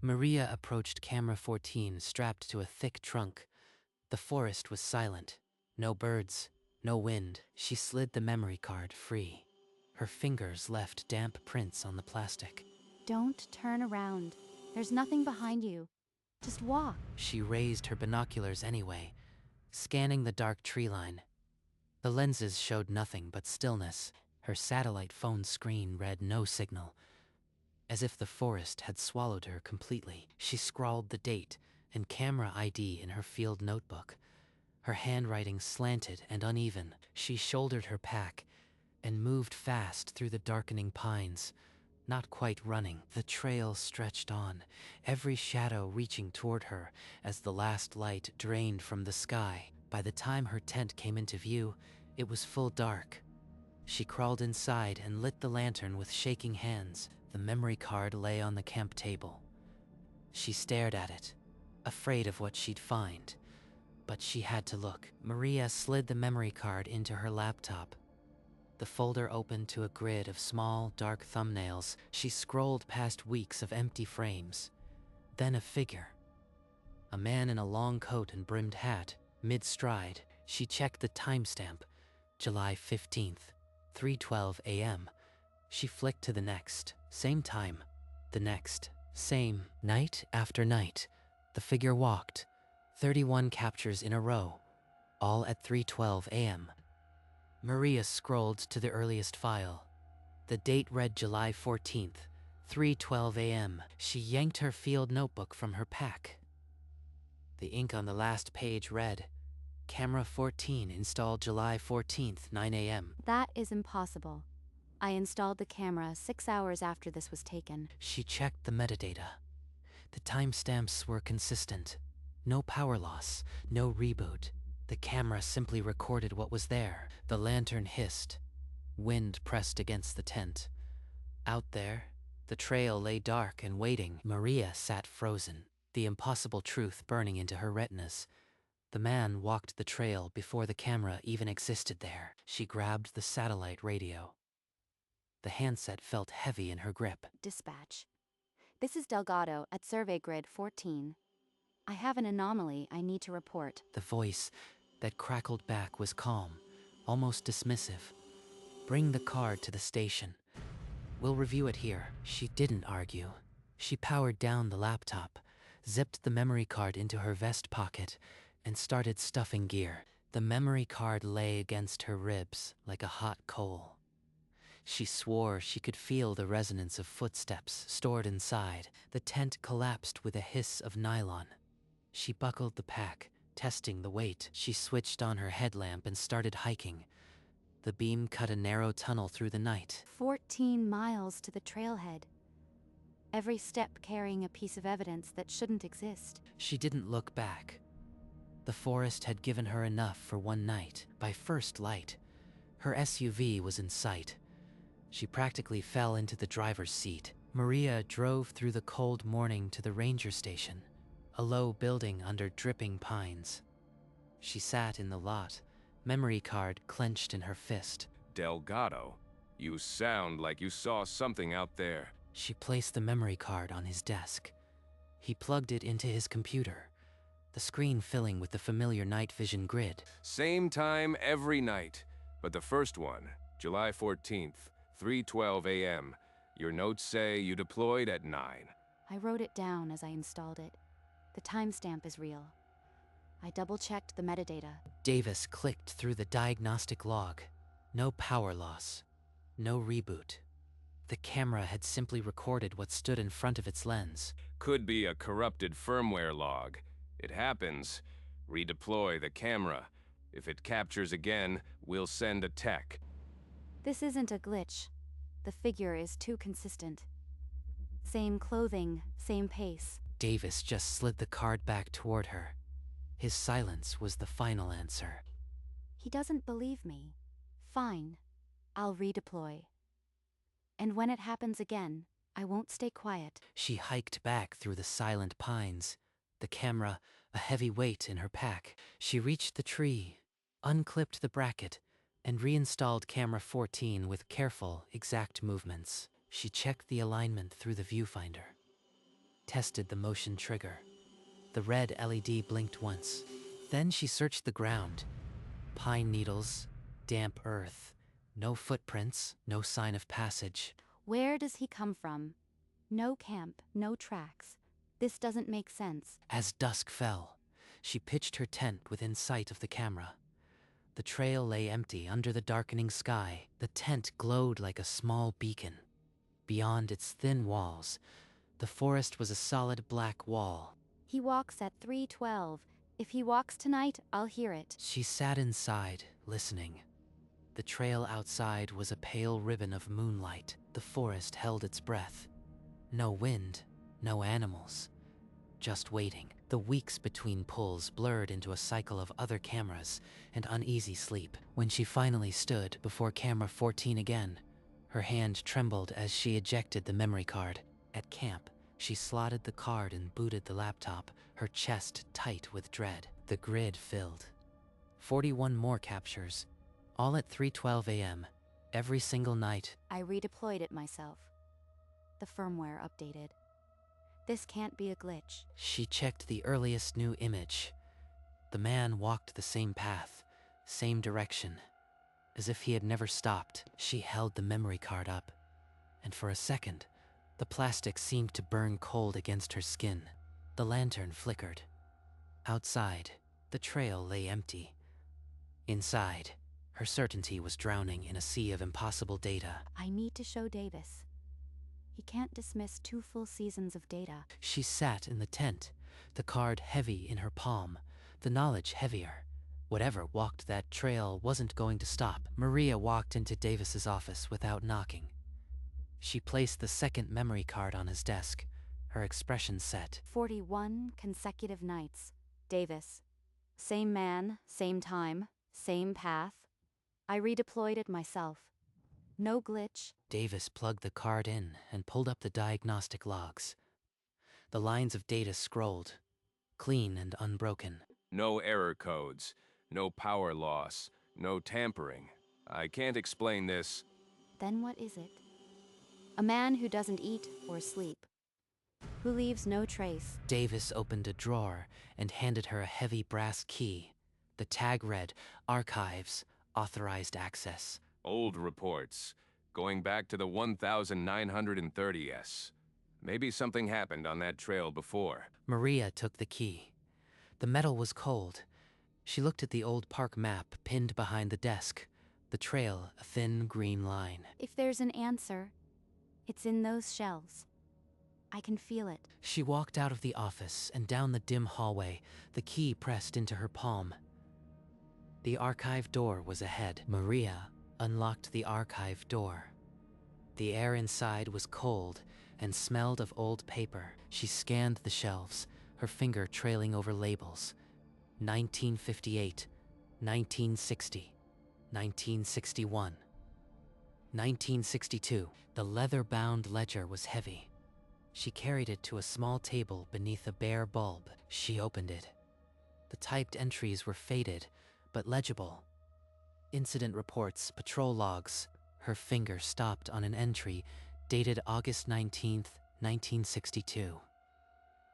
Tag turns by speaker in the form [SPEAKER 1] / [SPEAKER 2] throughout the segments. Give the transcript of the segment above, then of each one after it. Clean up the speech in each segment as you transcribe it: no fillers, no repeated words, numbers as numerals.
[SPEAKER 1] Maria approached camera 14 strapped to a thick trunk. The forest was silent. No birds, no wind. She slid the memory card free. Her fingers left damp prints on the plastic.
[SPEAKER 2] Don't turn around. There's nothing behind you. Just walk.
[SPEAKER 1] She raised her binoculars anyway, scanning the dark tree line. The lenses showed nothing but stillness. Her satellite phone screen read no signal. As if the forest had swallowed her completely. She scrawled the date and camera ID in her field notebook. Her handwriting slanted and uneven. She shouldered her pack and moved fast through the darkening pines, not quite running. The trail stretched on, every shadow reaching toward her as the last light drained from the sky. By the time her tent came into view, it was full dark. She crawled inside and lit the lantern with shaking hands. The memory card lay on the camp table. She stared at it, afraid of what she'd find. But she had to look. Maria slid the memory card into her laptop. The folder opened to a grid of small, dark thumbnails. She scrolled past weeks of empty frames. Then a figure. A man in a long coat and brimmed hat, mid-stride. She checked the timestamp, July 15th, 3:12 a.m. She flicked to the next. Same time. The next. Same. Night after night, the figure walked. 31 captures in a row, all at 3:12 a.m. Maria scrolled to the earliest file. The date read July 14th, 3:12 a.m. She yanked her field notebook from her pack. The ink on the last page read, Camera 14 installed July 14th, 9 a.m.
[SPEAKER 2] That is impossible. I installed the camera 6 hours after this was taken.
[SPEAKER 1] She checked the metadata. The timestamps were consistent. No power loss, no reboot. The camera simply recorded what was there. The lantern hissed. Wind pressed against the tent. Out there, the trail lay dark and waiting. Maria sat frozen, the impossible truth burning into her retinas. The man walked the trail before the camera even existed there. She grabbed the satellite radio. The handset felt heavy in her grip.
[SPEAKER 2] Dispatch. This is Delgado at Survey Grid 14. I have an anomaly I need to report.
[SPEAKER 1] The voice that crackled back was calm, almost dismissive. Bring the card to the station. We'll review it here. She didn't argue. She powered down the laptop, zipped the memory card into her vest pocket, and started stuffing gear. The memory card lay against her ribs like a hot coal. She swore she could feel the resonance of footsteps stored inside. The tent collapsed with a hiss of nylon. She buckled the pack, testing the weight. She switched on her headlamp and started hiking. The beam cut a narrow tunnel through the night.
[SPEAKER 2] 14 miles to the trailhead. Every step carrying a piece of evidence that shouldn't exist.
[SPEAKER 1] She didn't look back. The forest had given her enough for one night. By first light, her SUV was in sight. She practically fell into the driver's seat. Maria drove through the cold morning to the ranger station, a low building under dripping pines. She sat in the lot, memory card clenched in her fist.
[SPEAKER 3] Delgado, you sound like you saw something out there.
[SPEAKER 1] She placed the memory card on his desk. He plugged it into his computer, the screen filling with the familiar night vision grid.
[SPEAKER 3] Same time every night, but the first one, July 14th, 3:12 a.m. Your notes say you deployed at 9.
[SPEAKER 2] I wrote it down as I installed it. The timestamp is real. I double-checked the metadata.
[SPEAKER 1] Davis clicked through the diagnostic log. No power loss. No reboot. The camera had simply recorded what stood in front of its lens.
[SPEAKER 3] Could be a corrupted firmware log. It happens. Redeploy the camera. If it captures again, we'll send a tech.
[SPEAKER 2] This isn't a glitch. The figure is too consistent. Same clothing, same pace.
[SPEAKER 1] Davis just slid the card back toward her. His silence was the final answer.
[SPEAKER 2] He doesn't believe me. Fine. I'll redeploy. And when it happens again, I won't stay quiet.
[SPEAKER 1] She hiked back through the silent pines, the camera a heavy weight in her pack. She reached the tree, unclipped the bracket, and reinstalled camera 14 with careful, exact movements. She checked the alignment through the viewfinder. tested the motion trigger. The red LED blinked once. Then she searched the ground. Pine needles, damp earth, no footprints, no sign of passage.
[SPEAKER 2] Where does he come from? No camp, no tracks. This doesn't make sense.
[SPEAKER 1] As dusk fell, she pitched her tent within sight of the camera. The trail lay empty under the darkening sky. The tent glowed like a small beacon. Beyond its thin walls, the forest was a solid black wall.
[SPEAKER 2] He walks at 3:12. If he walks tonight, I'll hear it.
[SPEAKER 1] She sat inside, listening. The trail outside was a pale ribbon of moonlight. The forest held its breath. No wind, no animals. Just waiting. The weeks between pulls blurred into a cycle of other cameras and uneasy sleep. When she finally stood before camera 14 again, her hand trembled as she ejected the memory card. At camp, she slotted the card and booted the laptop, her chest tight with dread. The grid filled. 41 more captures, all at 3:12 a.m., every single night.
[SPEAKER 2] I redeployed it myself. The firmware updated. This can't be a glitch.
[SPEAKER 1] She checked the earliest new image. The man walked the same path, same direction, as if he had never stopped. She held the memory card up, and for a second, the plastic seemed to burn cold against her skin. The lantern flickered. Outside, the trail lay empty. Inside, her certainty was drowning in a sea of impossible data.
[SPEAKER 2] I need to show Davis. He can't dismiss 2 full seasons of data.
[SPEAKER 1] She sat in the tent, the card heavy in her palm, the knowledge heavier. Whatever walked that trail wasn't going to stop. Maria walked into Davis's office without knocking. She placed the second memory card on his desk, her expression set.
[SPEAKER 2] 41 consecutive nights. Davis. Same man, same time, same path. I redeployed it myself. No glitch.
[SPEAKER 1] Davis plugged the card in and pulled up the diagnostic logs. The lines of data scrolled, clean and unbroken.
[SPEAKER 3] No error codes, no power loss, no tampering. I can't explain this.
[SPEAKER 2] Then what is it? A man who doesn't eat or sleep. Who leaves no trace.
[SPEAKER 1] Davis opened a drawer and handed her a heavy brass key. The tag read, Archives, Authorized Access.
[SPEAKER 3] Old reports, going back to the 1930s. Maybe something happened on that trail before.
[SPEAKER 1] Maria took the key. The metal was cold. She looked at the old park map pinned behind the desk. The trail, a thin green line.
[SPEAKER 2] If there's an answer, it's in those shelves. I can feel it.
[SPEAKER 1] She walked out of the office and down the dim hallway, the key pressed into her palm. The archive door was ahead. Maria unlocked the archive door. The air inside was cold and smelled of old paper. She scanned the shelves, her finger trailing over labels. 1958, 1960, 1961, 1962. The leather-bound ledger was heavy. She carried it to a small table beneath a bare bulb. She opened it. The typed entries were faded, but legible. Incident reports, patrol logs. Her finger stopped on an entry dated August 19th, 1962.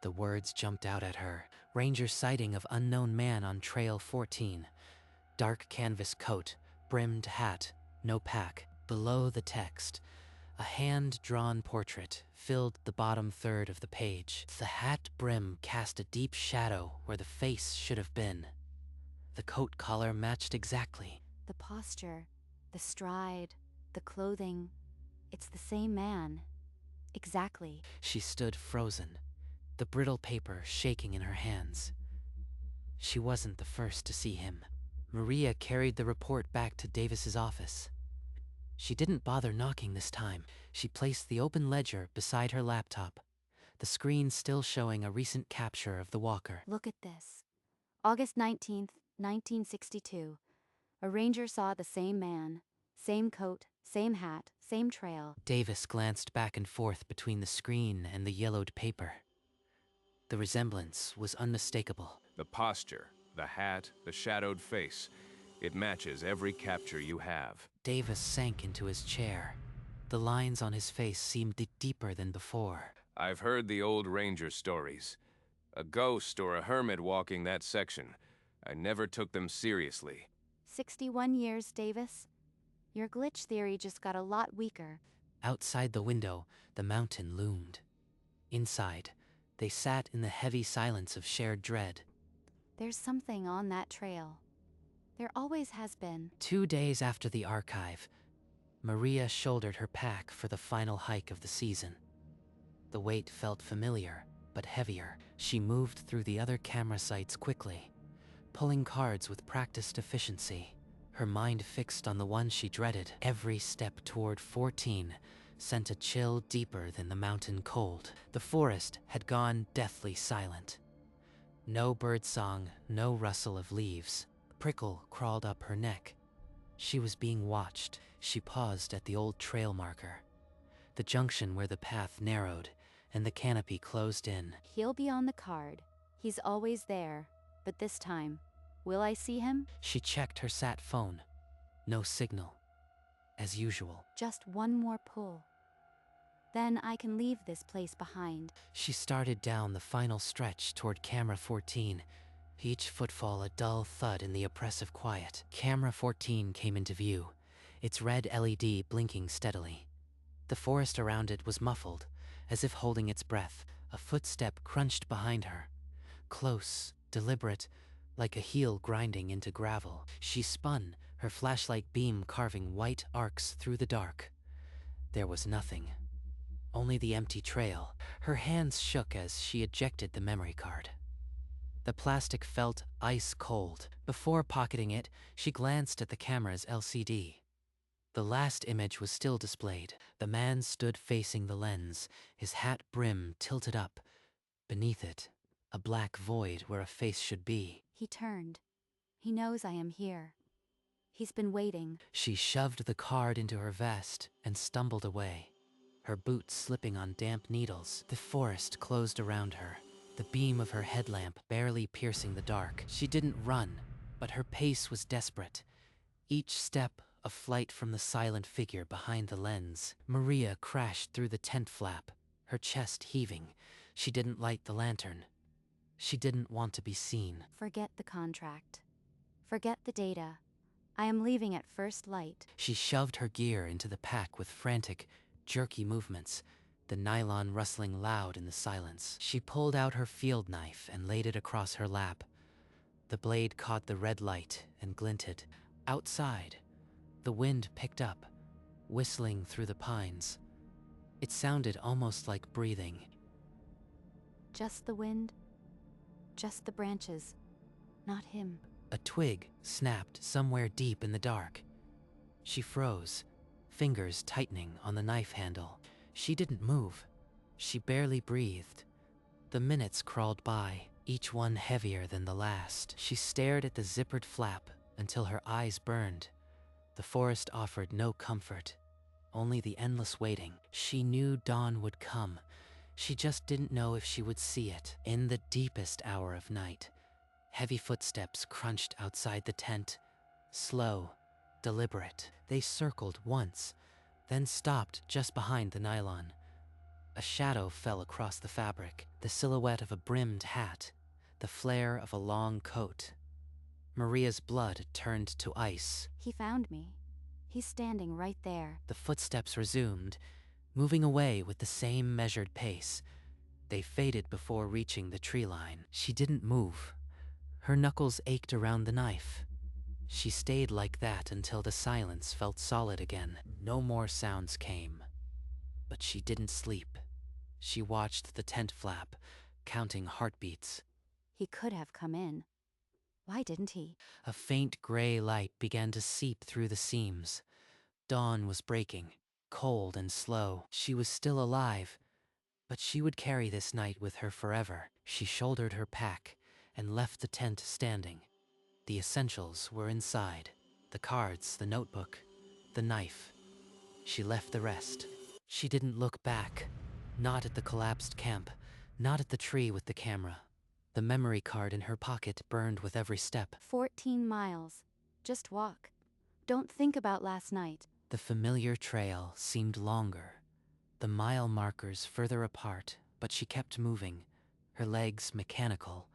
[SPEAKER 1] The words jumped out at her. Ranger sighting of unknown man on trail 14. Dark canvas coat, brimmed hat, no pack. Below the text, a hand-drawn portrait filled the bottom third of the page. The hat brim cast a deep shadow where the face should have been. The coat collar matched exactly.
[SPEAKER 2] The posture, the stride, the clothing. It's the same man. Exactly.
[SPEAKER 1] She stood frozen, the brittle paper shaking in her hands. She wasn't the first to see him. Maria carried the report back to Davis's office. She didn't bother knocking this time. She placed the open ledger beside her laptop, the screen still showing a recent capture of the walker.
[SPEAKER 2] Look at this. August 19th, 1962. A ranger saw the same man, same coat, same hat, same trail.
[SPEAKER 1] Davis glanced back and forth between the screen and the yellowed paper. The resemblance was unmistakable.
[SPEAKER 3] The posture, the hat, the shadowed face. It matches every capture you have.
[SPEAKER 1] Davis sank into his chair. The lines on his face seemed deeper than before.
[SPEAKER 3] I've heard the old ranger stories. A ghost or a hermit walking that section. I never took them seriously.
[SPEAKER 2] 61 years, Davis. Your glitch theory just got a lot weaker.
[SPEAKER 1] Outside the window, the mountain loomed. Inside, they sat in the heavy silence of shared dread.
[SPEAKER 2] There's something on that trail. There always has been.
[SPEAKER 1] 2 days after the archive, Maria shouldered her pack for the final hike of the season. The weight felt familiar, but heavier. She moved through the other camera sites quickly, pulling cards with practiced efficiency. Her mind fixed on the one she dreaded. Every step toward 14 sent a chill deeper than the mountain cold. The forest had gone deathly silent. No birdsong, no rustle of leaves. A prickle crawled up her neck. She was being watched. She paused at the old trail marker, the junction where the path narrowed and the canopy closed in.
[SPEAKER 2] He'll be on the card. He's always there. But this time, will I see him?
[SPEAKER 1] She checked her sat phone. No signal. As usual.
[SPEAKER 2] Just one more pull. Then I can leave this place behind.
[SPEAKER 1] She started down the final stretch toward camera 14, each footfall a dull thud in the oppressive quiet. Camera 14 came into view, its red LED blinking steadily. The forest around it was muffled, as if holding its breath. A footstep crunched behind her. Close, deliberate, like a heel grinding into gravel. She spun, her flashlight beam carving white arcs through the dark. There was nothing. Only the empty trail. Her hands shook as she ejected the memory card. The plastic felt ice cold. Before pocketing it, she glanced at the camera's LCD. The last image was still displayed. The man stood facing the lens, his hat brim tilted up. Beneath it, a black void where a face should be.
[SPEAKER 2] He turned. He knows I am here. He's been waiting.
[SPEAKER 1] She shoved the card into her vest and stumbled away, her boots slipping on damp needles. The forest closed around her, the beam of her headlamp barely piercing the dark. She didn't run, but her pace was desperate. Each step a flight from the silent figure behind the lens. Maria crashed through the tent flap, her chest heaving. She didn't light the lantern. She didn't want to be seen.
[SPEAKER 2] Forget the contract. Forget the data. I am leaving at first light.
[SPEAKER 1] She shoved her gear into the pack with frantic, jerky movements, the nylon rustling loud in the silence. She pulled out her field knife and laid it across her lap. The blade caught the red light and glinted. Outside, the wind picked up, whistling through the pines. It sounded almost like breathing.
[SPEAKER 2] Just the wind. Just the branches. Not him.
[SPEAKER 1] A twig snapped somewhere deep in the dark. She froze, fingers tightening on the knife handle. She didn't move. She barely breathed. The minutes crawled by, each one heavier than the last. She stared at the zippered flap until her eyes burned. The forest offered no comfort, only the endless waiting. She knew dawn would come. She just didn't know if she would see it. In the deepest hour of night, heavy footsteps crunched outside the tent, slow, deliberate. They circled once, then stopped just behind the nylon. A shadow fell across the fabric, the silhouette of a brimmed hat, the flare of a long coat. Maria's blood turned to ice.
[SPEAKER 2] He found me. He's standing right there.
[SPEAKER 1] The footsteps resumed, moving away with the same measured pace. They faded before reaching the tree line. She didn't move. Her knuckles ached around the knife. She stayed like that until the silence felt solid again. No more sounds came. But she didn't sleep. She watched the tent flap, counting heartbeats.
[SPEAKER 2] He could have come in. Why didn't he?
[SPEAKER 1] A faint gray light began to seep through the seams. Dawn was breaking, cold and slow. She was still alive, but she would carry this night with her forever. She shouldered her pack and left the tent standing. The essentials were inside. The cards, the notebook, the knife. She left the rest. She didn't look back. Not at the collapsed camp, not at the tree with the camera. The memory card in her pocket burned with every step.
[SPEAKER 2] 14 miles. Just walk. Don't think about last night.
[SPEAKER 1] The familiar trail seemed longer, the mile markers further apart, but she kept moving, her legs mechanical,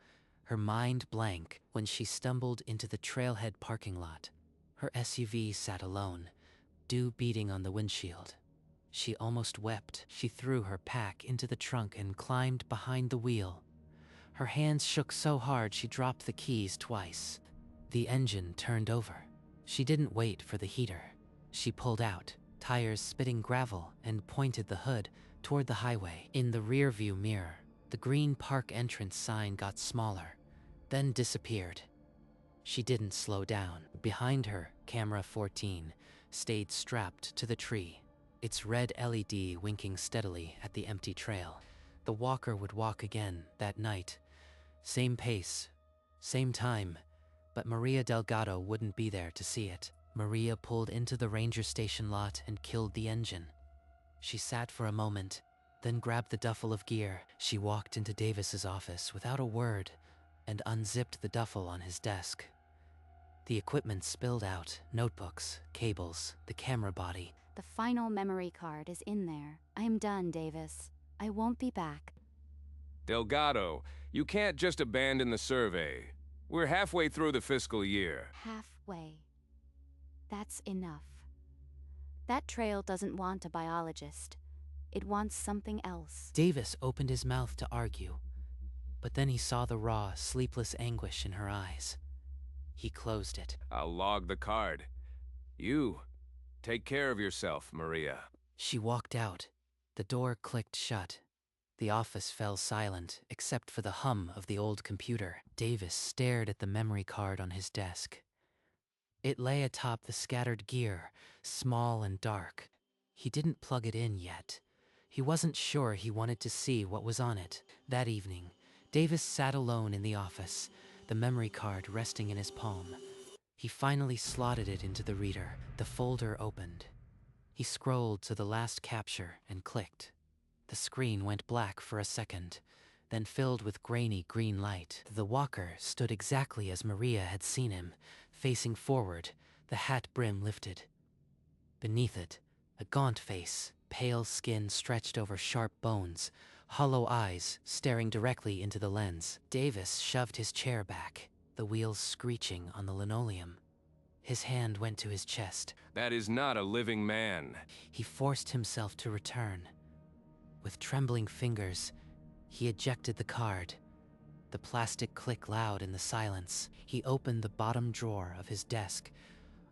[SPEAKER 1] her mind blank when she stumbled into the trailhead parking lot. Her SUV sat alone, dew beating on the windshield. She almost wept. She threw her pack into the trunk and climbed behind the wheel. Her hands shook so hard she dropped the keys twice. The engine turned over. She didn't wait for the heater. She pulled out, tires spitting gravel, and pointed the hood toward the highway. In the rearview mirror, the green park entrance sign got smaller, then disappeared. She didn't slow down. Behind her, camera 14 stayed strapped to the tree, its red LED winking steadily at the empty trail. The walker would walk again that night. Same pace, same time, but Maria Delgado wouldn't be there to see it. Maria pulled into the ranger station lot and killed the engine. She sat for a moment, then grabbed the duffel of gear. She walked into Davis's office without a word and unzipped the duffel on his desk. The equipment spilled out, notebooks, cables, the camera body.
[SPEAKER 2] The final memory card is in there. I am done, Davis. I won't be back.
[SPEAKER 3] Delgado, you can't just abandon the survey. We're halfway through the fiscal year.
[SPEAKER 2] Halfway. That's enough. That trail doesn't want a biologist. It wants something else.
[SPEAKER 1] Davis opened his mouth to argue, but then he saw the raw, sleepless anguish in her eyes. He closed it.
[SPEAKER 3] I'll log the card. You, take care of yourself, Maria.
[SPEAKER 1] She walked out. The door clicked shut. The office fell silent, except for the hum of the old computer. Davis stared at the memory card on his desk. It lay atop the scattered gear, small and dark. He didn't plug it in yet. He wasn't sure he wanted to see what was on it. That evening, Davis sat alone in the office, the memory card resting in his palm. He finally slotted it into the reader. The folder opened. He scrolled to the last capture and clicked. The screen went black for a second, then filled with grainy green light. The walker stood exactly as Maria had seen him, facing forward, the hat brim lifted. Beneath it, a gaunt face, pale skin stretched over sharp bones, hollow eyes staring directly into the lens. Davis shoved his chair back, the wheels screeching on the linoleum. His hand went to his chest.
[SPEAKER 3] That is not a living man.
[SPEAKER 1] He forced himself to return. With trembling fingers, he ejected the card. The plastic clicked loud in the silence. He opened the bottom drawer of his desk,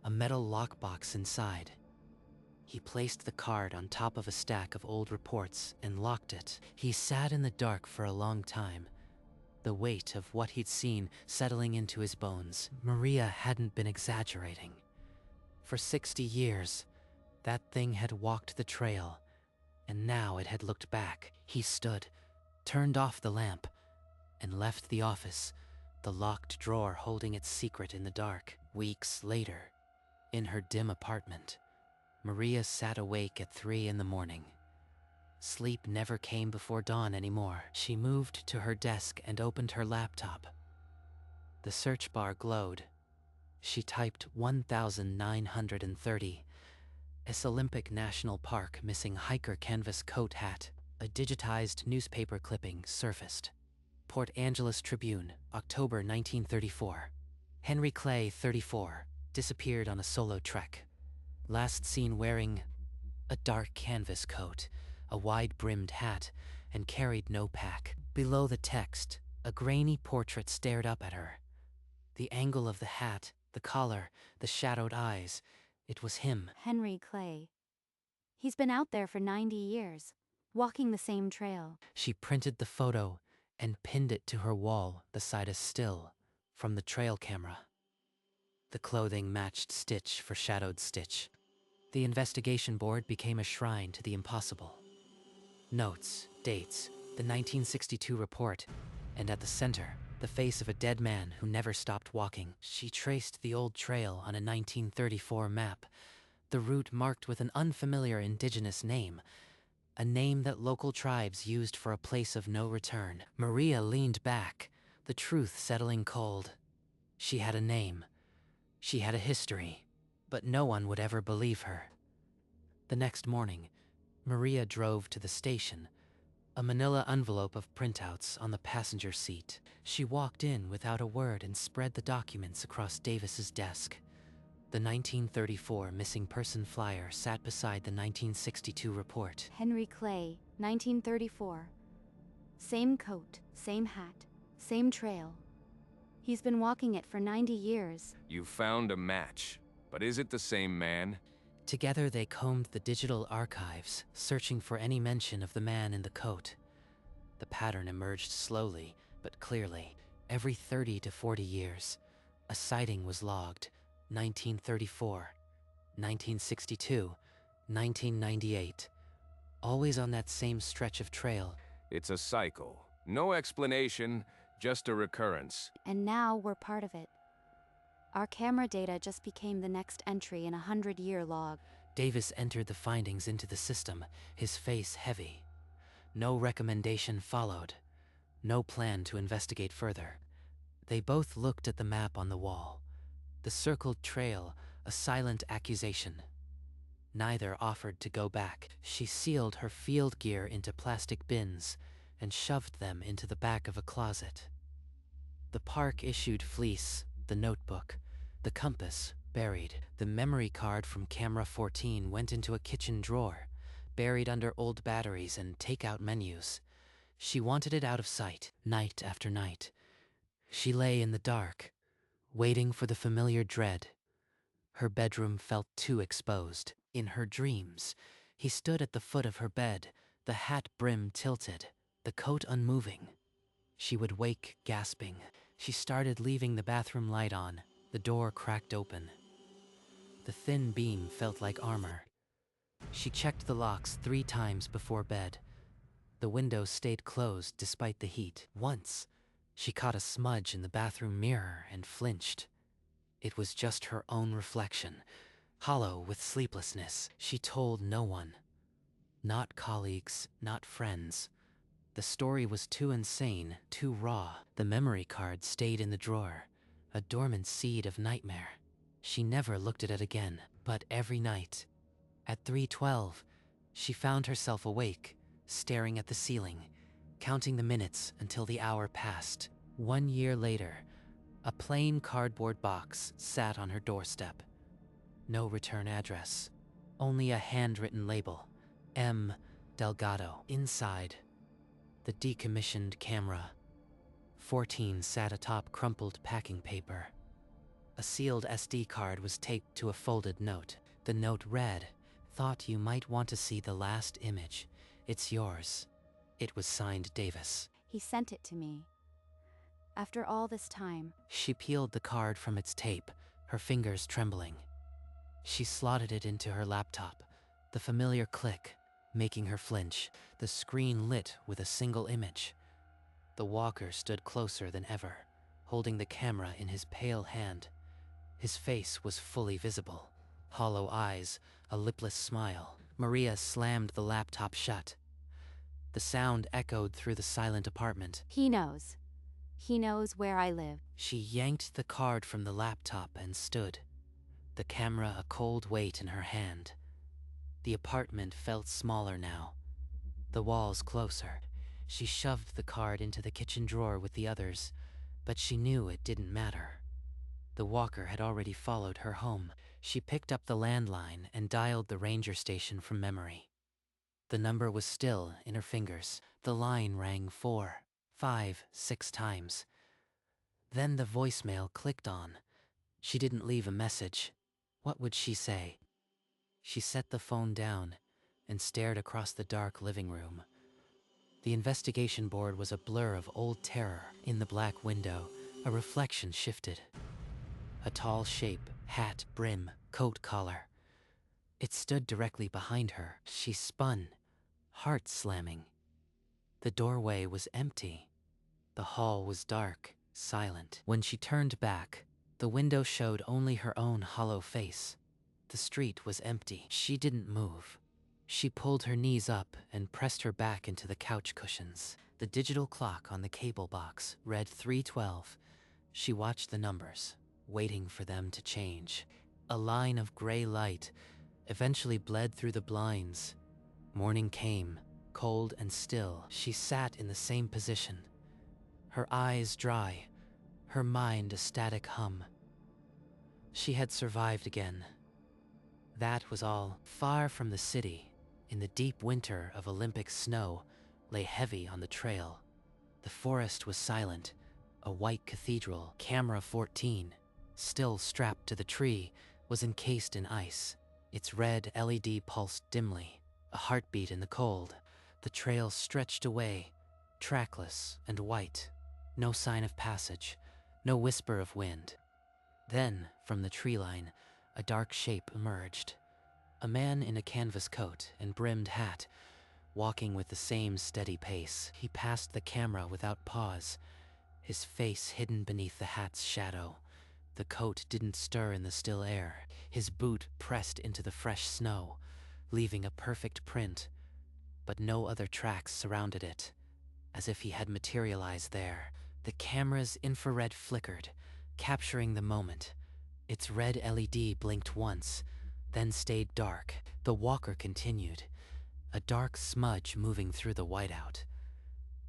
[SPEAKER 1] a metal lockbox inside. He placed the card on top of a stack of old reports and locked it. He sat in the dark for a long time, the weight of what he'd seen settling into his bones. Maria hadn't been exaggerating. For 60 years, that thing had walked the trail, and now it had looked back. He stood, turned off the lamp, and left the office, the locked drawer holding its secret in the dark. Weeks later, in her dim apartment, Maria sat awake at 3 in the morning. Sleep never came before dawn anymore. She moved to her desk and opened her laptop. The search bar glowed. She typed 1,930. Olympic National Park missing hiker canvas coat hat. A digitized newspaper clipping surfaced. Port Angeles Tribune, October 1934. Henry Clay, 34, disappeared on a solo trek. Last seen wearing a dark canvas coat, a wide-brimmed hat, and carried no pack. Below the text, a grainy portrait stared up at her. The angle of the hat, the collar, the shadowed eyes, it was him.
[SPEAKER 2] Henry Clay. He's been out there for 90 years, walking the same trail.
[SPEAKER 1] She printed the photo and pinned it to her wall beside a still from the trail camera. The clothing matched stitch for shadowed stitch. The investigation board became a shrine to the impossible. Notes, dates, the 1962 report, and at the center, the face of a dead man who never stopped walking. She traced the old trail on a 1934 map, the route marked with an unfamiliar indigenous name, a name that local tribes used for a place of no return. Maria leaned back, the truth settling cold. She had a name. She had a history, but no one would ever believe her. The next morning, Maria drove to the station, a manila envelope of printouts on the passenger seat. She walked in without a word and spread the documents across Davis's desk. The 1934 missing person flyer sat beside the 1962 report.
[SPEAKER 2] Henry Clay, 1934. Same coat, same hat, same trail. He's been walking it for 90 years.
[SPEAKER 3] You found a match, but is it the same man?
[SPEAKER 1] Together they combed the digital archives, searching for any mention of the man in the coat. The pattern emerged slowly, but clearly. Every 30 to 40 years, a sighting was logged. 1934, 1962, 1998. Always on that same stretch of trail.
[SPEAKER 3] It's a cycle. No explanation, just a recurrence.
[SPEAKER 2] And now we're part of it. Our camera data just became the next entry in a 100-year log.
[SPEAKER 1] Davis entered the findings into the system, his face heavy. No recommendation followed. No plan to investigate further. They both looked at the map on the wall. The circled trail, a silent accusation. Neither offered to go back. She sealed her field gear into plastic bins and shoved them into the back of a closet. The park-issued fleece, the notebook, the compass, buried. The memory card from camera 14 went into a kitchen drawer, buried under old batteries and takeout menus. She wanted it out of sight, night after night. She lay in the dark, waiting for the familiar dread. Her bedroom felt too exposed. In her dreams, he stood at the foot of her bed, the hat brim tilted, the coat unmoving. She would wake, gasping. She started leaving the bathroom light on. The door cracked open. The thin beam felt like armor. She checked the locks 3 times before bed. The window stayed closed despite the heat. Once, she caught a smudge in the bathroom mirror and flinched. It was just her own reflection, hollow with sleeplessness. She told no one. Not colleagues, not friends. The story was too insane, too raw. The memory card stayed in the drawer, a dormant seed of nightmare. She never looked at it again, but every night, at 3:12, she found herself awake, staring at the ceiling, counting the minutes until the hour passed. 1 year later, a plain cardboard box sat on her doorstep. No return address, only a handwritten label, M. Delgado. Inside, the decommissioned camera. 14 sat atop crumpled packing paper. A sealed SD card was taped to a folded note. The note read, "Thought you might want to see the last image. It's yours." It was signed Davis.
[SPEAKER 2] He sent it to me. After all this time.
[SPEAKER 1] She peeled the card from its tape, her fingers trembling. She slotted it into her laptop, the familiar click making her flinch. The screen lit with a single image. The walker stood closer than ever, holding the camera in his pale hand. His face was fully visible. Hollow eyes, a lipless smile. Maria slammed the laptop shut. The sound echoed through the silent apartment.
[SPEAKER 2] He knows. He knows where I live.
[SPEAKER 1] She yanked the card from the laptop and stood, the camera a cold weight in her hand. The apartment felt smaller now, the walls closer. She shoved the card into the kitchen drawer with the others, but she knew it didn't matter. The walker had already followed her home. She picked up the landline and dialed the ranger station from memory. The number was still in her fingers. The line rang 4, 5, 6 times. Then the voicemail clicked on. She didn't leave a message. What would she say? She set the phone down and stared across the dark living room. The investigation board was a blur of old terror. In the black window, a reflection shifted. A tall shape, hat, brim, coat collar. It stood directly behind her. She spun, heart slamming. The doorway was empty. The hall was dark, silent. When she turned back, the window showed only her own hollow face. The street was empty. She didn't move. She pulled her knees up and pressed her back into the couch cushions. The digital clock on the cable box read 3:12. She watched the numbers, waiting for them to change. A line of gray light eventually bled through the blinds. Morning came, Cold and still, she sat in the same position. Her eyes dry, her mind a static hum. She had survived again. That was all. Far from the city, in the deep winter of Olympic snow, lay heavy on the trail. The forest was silent. A white cathedral, camera 14, still strapped to the tree, was encased in ice. Its red LED pulsed dimly, a heartbeat in the cold. The trail stretched away, trackless and white. No sign of passage, no whisper of wind. Then, from the tree line, a dark shape emerged. A man in a canvas coat and brimmed hat, walking with the same steady pace. He passed the camera without pause, his face hidden beneath the hat's shadow. The coat didn't stir in the still air. His boot pressed into the fresh snow, leaving a perfect print, but no other tracks surrounded it, as if he had materialized there. The camera's infrared flickered, capturing the moment. Its red LED blinked once, then stayed dark. The walker continued, a dark smudge moving through the whiteout.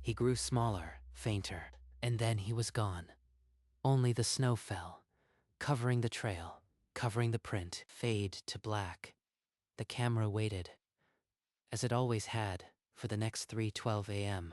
[SPEAKER 1] He grew smaller, fainter, and then he was gone. Only the snow fell, covering the trail, covering the print, fade to black. The camera waited, as it always had, for the next 3:12 a.m.